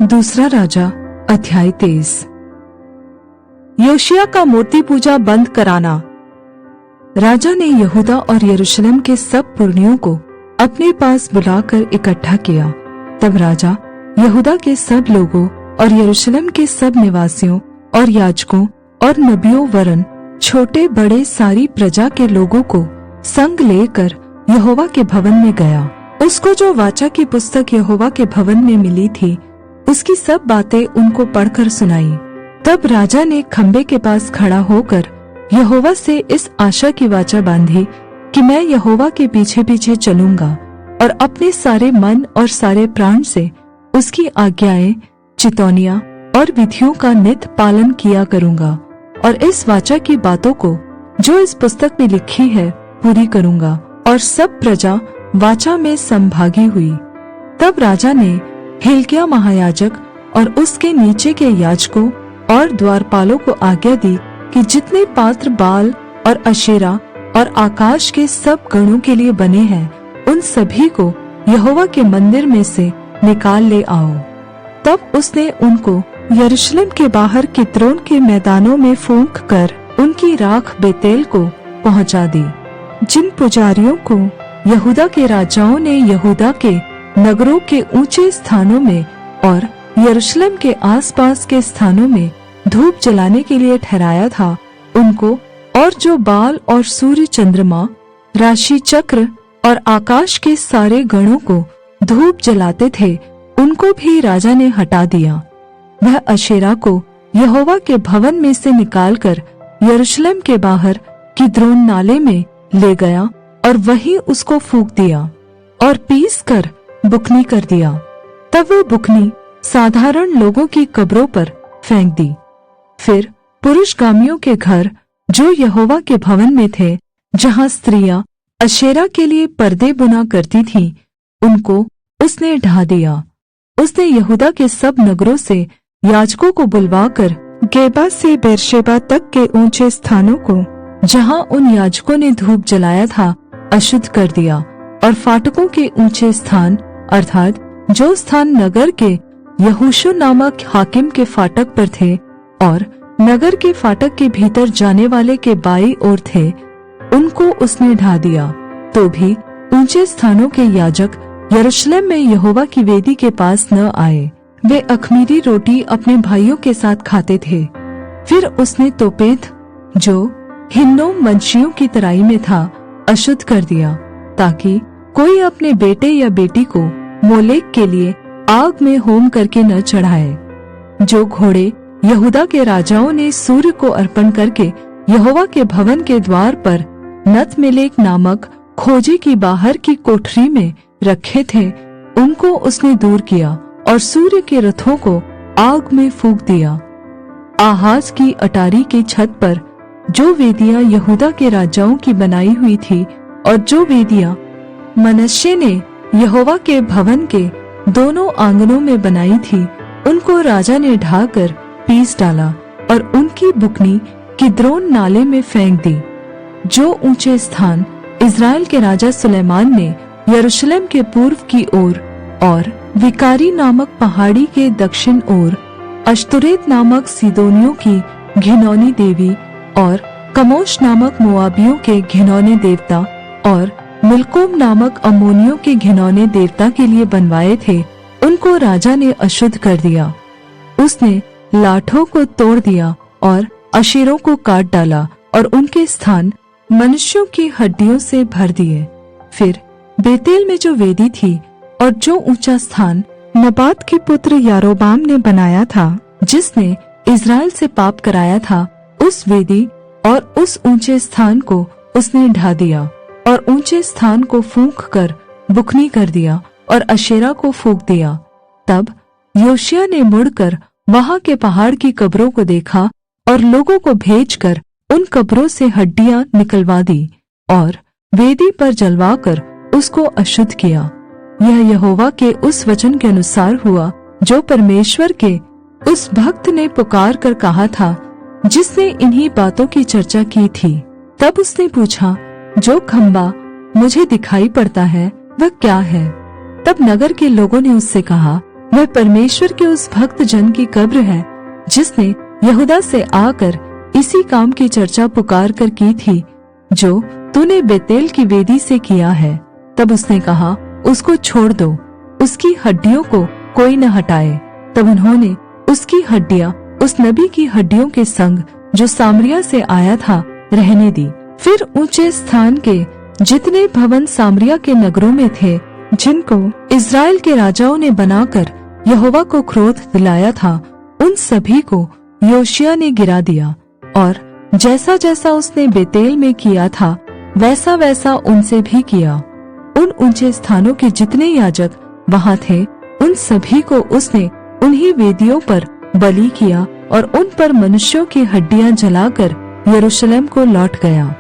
दूसरा राजा अध्याय 23। योशिया का मूर्ति पूजा बंद कराना। राजा ने यहूदा और यरूशलेम के सब पुरनियों को अपने पास बुलाकर इकट्ठा किया। तब राजा यहूदा के सब लोगों और यरूशलेम के सब निवासियों और याजकों और नबियों वरन छोटे बड़े सारी प्रजा के लोगों को संग लेकर यहोवा के भवन में गया। उसको जो वाचा की पुस्तक यहोवा के भवन में मिली थी, उसकी सब बातें उनको पढ़कर सुनाई। तब राजा ने खम्बे के पास खड़ा होकर यहोवा से इस आशा की वाचा बांधी कि मैं यहोवा के पीछे पीछे चलूंगा और अपने सारे मन और सारे प्राण से उसकी आज्ञाएं, चितौनियां और विधियों का नित पालन किया करूंगा और इस वाचा की बातों को जो इस पुस्तक में लिखी है पूरी करूंगा। और सब प्रजा वाचा में संभागी हुई। तब राजा ने हिल्किय्याह महायाजक और उसके नीचे के याजकों और द्वारपालों को आज्ञा दी कि जितने पात्र बाल और अशेरा और आकाश के सब गणों के लिए बने हैं, उन सभी को यहोवा के मंदिर में से निकाल ले आओ। तब उसने उनको यरूशलेम के बाहर किद्रोन के मैदानों में फूंक कर उनकी राख बेतेल को पहुंचा दी। जिन पुजारियों को यहूदा के राजाओं ने यहूदा के नगरों के ऊंचे स्थानों में और यरूशलेम के आसपास के स्थानों में धूप जलाने के लिए ठहराया था, उनको और जो बाल और सूर्य, चंद्रमा, राशि चक्र और आकाश के सारे गणों को धूप जलाते थे, उनको भी राजा ने हटा दिया। वह अशेरा को यहोवा के भवन में से निकालकर यरूशलेम के बाहर किद्रोन नाले में ले गया और वहीं उसको फूंक दिया और पीस कर बुकनी कर दिया। तब वो बुकनी साधारण लोगों की कब्रों पर फेंक दी। फिर पुरुषगामियों के घर जो यहोवा के भवन में थे, जहाँ स्त्रियां अशेरा के लिए पर्दे बुना करती थीं, उनको उसने ढा दिया। उसने यहूदा के सब नगरों से याजकों को बुलवाकर गेबा से बेरशेबा तक के ऊंचे स्थानों को, जहाँ उन याजकों ने धूप जलाया था, अशुद्ध कर दिया और फाटकों के ऊंचे स्थान अर्थात जो स्थान नगर के यहोशू नामक हाकिम के फाटक पर थे और नगर के फाटक के भीतर जाने वाले के बाईं ओर थे, उनको उसने ढा दिया। तो भी ऊंचे स्थानों के याजक यरूशलेम में यहोवा की वेदी के पास न आए। वे अख़मीरी रोटी अपने भाइयों के साथ खाते थे। फिर उसने तोपेत जो हिन्नोम वंशियों की तराई में था अशुद्ध कर दिया, ताकि कोई अपने बेटे या बेटी को मोलेक के लिए आग में होम करके न चढ़ाए। जो घोड़े यहूदा के राजाओं ने सूर्य को अर्पण करके यहोवा के भवन के द्वार पर नतमेलेक नामक खोजे की बाहर की कोठरी में रखे थे, उनको उसने दूर किया और सूर्य के रथों को आग में फूंक दिया। आहाज की अटारी की छत पर जो वेदियां यहूदा के राजाओं की बनाई हुई थी और जो वेदियां मनश्शे ने यहोवा के भवन के दोनों आंगनों में बनाई थी, उनको राजा ने ढाकर पीस डाला और उनकी बुकनी किद्रोन नाले में फेंक दी। जो ऊंचे स्थान इज़राइल के राजा सुलेमान ने यरूशलेम के पूर्व की ओर और विकारी नामक पहाड़ी के दक्षिण ओर अश्तोरेत नामक सीदोनियों की घिनौनी देवी और कमोश नामक मोआबियों के घिनौने देवता और मिल्कोम नामक अम्मोनियों के घिनौने देवता के लिए बनवाए थे, उनको राजा ने अशुद्ध कर दिया। उसने लाठों को तोड़ दिया और अशेरों को काट डाला और उनके स्थान मनुष्यों की हड्डियों से भर दिए। फिर बेतेल में जो वेदी थी और जो ऊंचा स्थान नबात के पुत्र यारोबाम ने बनाया था, जिसने इज़राइल से पाप कराया था, उस वेदी और उस ऊंचे स्थान को उसने ढा दिया और ऊंचे स्थान को फूंक कर बुकनी कर दिया और अशेरा को फूंक दिया। तब योशिय्याह ने मुड़कर वहां के पहाड़ की कब्रों को देखा और लोगों को भेजकर उन कब्रों से हड्डियां निकलवा दी और वेदी पर जलवाकर उसको अशुद्ध किया। यह यहोवा के उस वचन के अनुसार हुआ जो परमेश्वर के उस भक्त ने पुकार कर कहा था, जिसने इन्हीं बातों की चर्चा की थी। तब उसने पूछा, जो खम्बा मुझे दिखाई पड़ता है वह क्या है? तब नगर के लोगों ने उससे कहा, वह परमेश्वर के उस भक्त जन की कब्र है जिसने यहूदा से आकर इसी काम की चर्चा पुकार कर की थी जो तूने बेतेल की वेदी से किया है। तब उसने कहा, उसको छोड़ दो, उसकी हड्डियों को कोई न हटाए। तब उन्होंने उसकी हड्डियां उस नबी की हड्डियों के संग जो सामरिया से आया था रहने दी। फिर ऊंचे स्थान के जितने भवन सामरिया के नगरों में थे, जिनको इज़राइल के राजाओं ने बनाकर यहोवा को क्रोध दिलाया था, उन सभी को योशिय्याह ने गिरा दिया और जैसा जैसा उसने बेतेल में किया था वैसा वैसा उनसे भी किया। उन ऊंचे स्थानों के जितने याजक वहां थे, उन सभी को उसने उन्हीं वेदियों पर बलि किया और उन पर मनुष्यों की हड्डियां जलाकर यरूशलेम को लौट गया।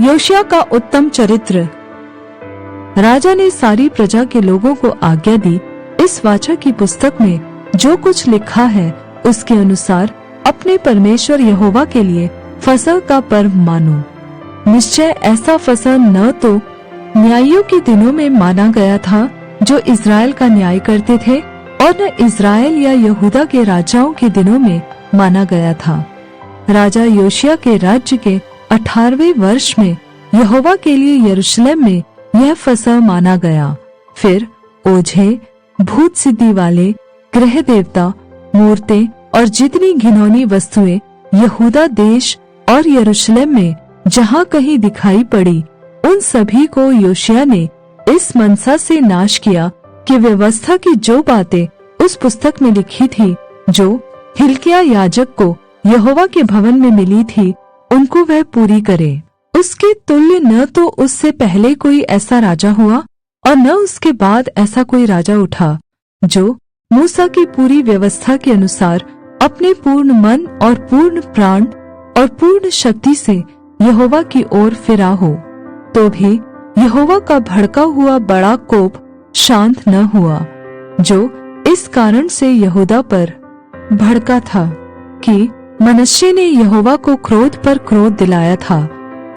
योशिय्याह का उत्तम चरित्र। राजा ने सारी प्रजा के लोगों को आज्ञा दी, इस वाचा की पुस्तक में जो कुछ लिखा है उसके अनुसार अपने परमेश्वर यहोवा के लिए फसह का पर्व मानो। निश्चय ऐसा फसह न तो न्यायियों के दिनों में माना गया था जो इज़राइल का न्याय करते थे, और न इज़राइल या यहूदा के राजाओं के दिनों में माना गया था। राजा योशिय्याह के राज्य के 18वें वर्ष में यहोवा के लिए यरूशलेम में यह फसह माना गया। फिर ओझे, भूत सिद्धि वाले, गृह देवता, मूर्तें और जितनी घिनौनी वस्तुएं यहूदा देश और यरूशलेम में जहाँ कहीं दिखाई पड़ी, उन सभी को योशिय्याह ने इस मनसा से नाश किया कि व्यवस्था की जो बातें उस पुस्तक में लिखी थी जो हिल्किय्याह याजक को यहोवा के भवन में मिली थी, उनको वह पूरी करे। उसके तुल्य न तो उससे पहले कोई ऐसा राजा हुआ और न उसके बाद ऐसा कोई राजा उठा जो मूसा की पूरी व्यवस्था के अनुसार अपने पूर्ण मन और पूर्ण प्राण और पूर्ण शक्ति से यहोवा की ओर फिरा हो। तो भी यहोवा का भड़का हुआ बड़ा कोप शांत न हुआ, जो इस कारण से यहूदा पर भड़का था कि मनश्शे ने यहोवा को क्रोध पर क्रोध दिलाया था।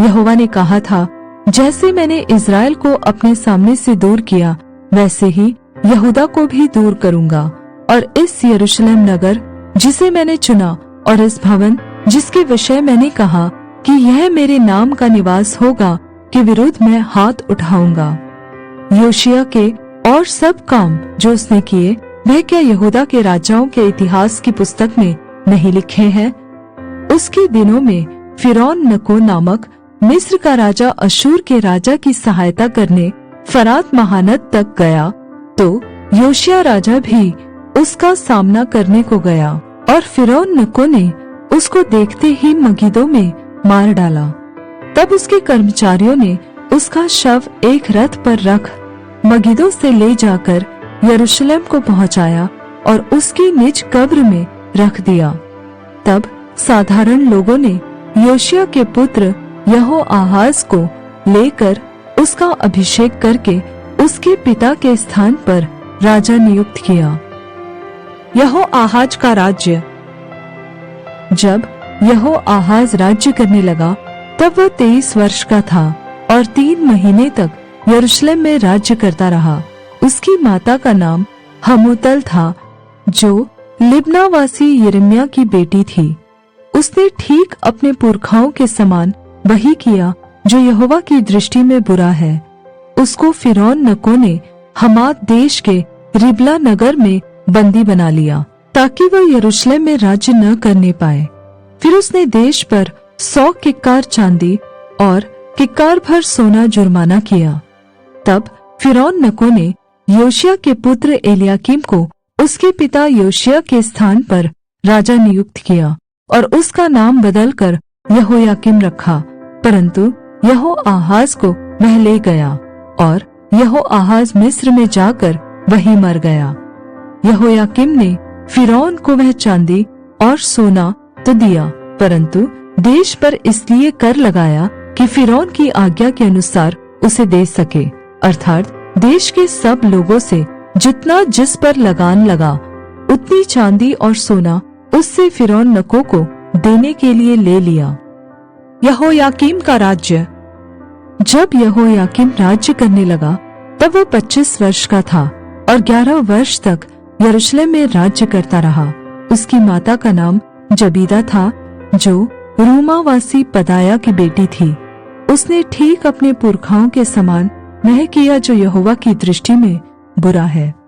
यहोवा ने कहा था, जैसे मैंने इज़राइल को अपने सामने से दूर किया, वैसे ही यहूदा को भी दूर करूंगा, और इस यरूशलेम नगर जिसे मैंने चुना और इस भवन जिसके विषय मैंने कहा कि यह मेरे नाम का निवास होगा, के विरुद्ध मैं हाथ उठाऊंगा। योशिय्याह के और सब काम जो उसने किए, वह क्या यहूदा के राजाओं के इतिहास की पुस्तक में नहीं लिखे हैं? उसके दिनों में फिरौन नको नामक मिस्र का राजा अशूर के राजा की सहायता करने फरात महानद तक गया, तो योशिय्याह राजा भी उसका सामना करने को गया, और फिरौन नको ने उसको देखते ही मगिदो में मार डाला। तब उसके कर्मचारियों ने उसका शव एक रथ पर रख मगिदो से ले जाकर यरूशलेम को पहुंचाया और उसकी निज कब्र में रख दिया। तब साधारण लोगों ने योशिय्याह के पुत्र यहोआहाज को लेकर उसका अभिषेक करके उसके पिता के स्थान पर राजा नियुक्त किया। यहोआहाज का राज्य। जब यहोआहाज राज्य करने लगा तब वह 23 वर्ष का था और 3 महीने तक यरूशलेम में राज्य करता रहा। उसकी माता का नाम हमूतल था, जो लिब्नावासी यिर्मयाह की बेटी थी। उसने ठीक अपने पुरखाओं के समान वही किया जो यहोवा की दृष्टि में बुरा है। उसको फिरौन नको ने हमात देश के रिबला नगर में बंदी बना लिया, ताकि वह यरूशलेम में राज्य न करने पाए। फिर उसने देश पर 100 किक्कार चांदी और किक्कार भर सोना जुर्माना किया। तब फिरौन नको ने योशिय्याह के पुत्र एलयाकीम को उसके पिता योशिय्याह के स्थान पर राजा नियुक्त किया और उसका नाम बदलकर यहोयाकीम रखा। परंतु यहोआहाज को वह ले गया और यहोआहाज मिस्र में जाकर वहीं मर गया। यहोयाकीम ने फिरौन को वह चांदी और सोना तो दिया, परंतु देश पर इसलिए कर लगाया कि फिरौन की आज्ञा के अनुसार उसे दे सके, अर्थात देश के सब लोगों से जितना जिस पर लगान लगा उतनी चांदी और सोना उससे फिरौन नको को देने के लिए ले लिया। यहोयाकीम का राज्य। जब यहोयाकीम राज्य करने लगा तब वह 25 वर्ष का था और 11 वर्ष तक यरूशलेम में राज्य करता रहा। उसकी माता का नाम जबीदा था, जो रूमावासी पदाया की बेटी थी। उसने ठीक अपने पुरखाओं के समान वह किया जो यहोवा की दृष्टि में बुरा है।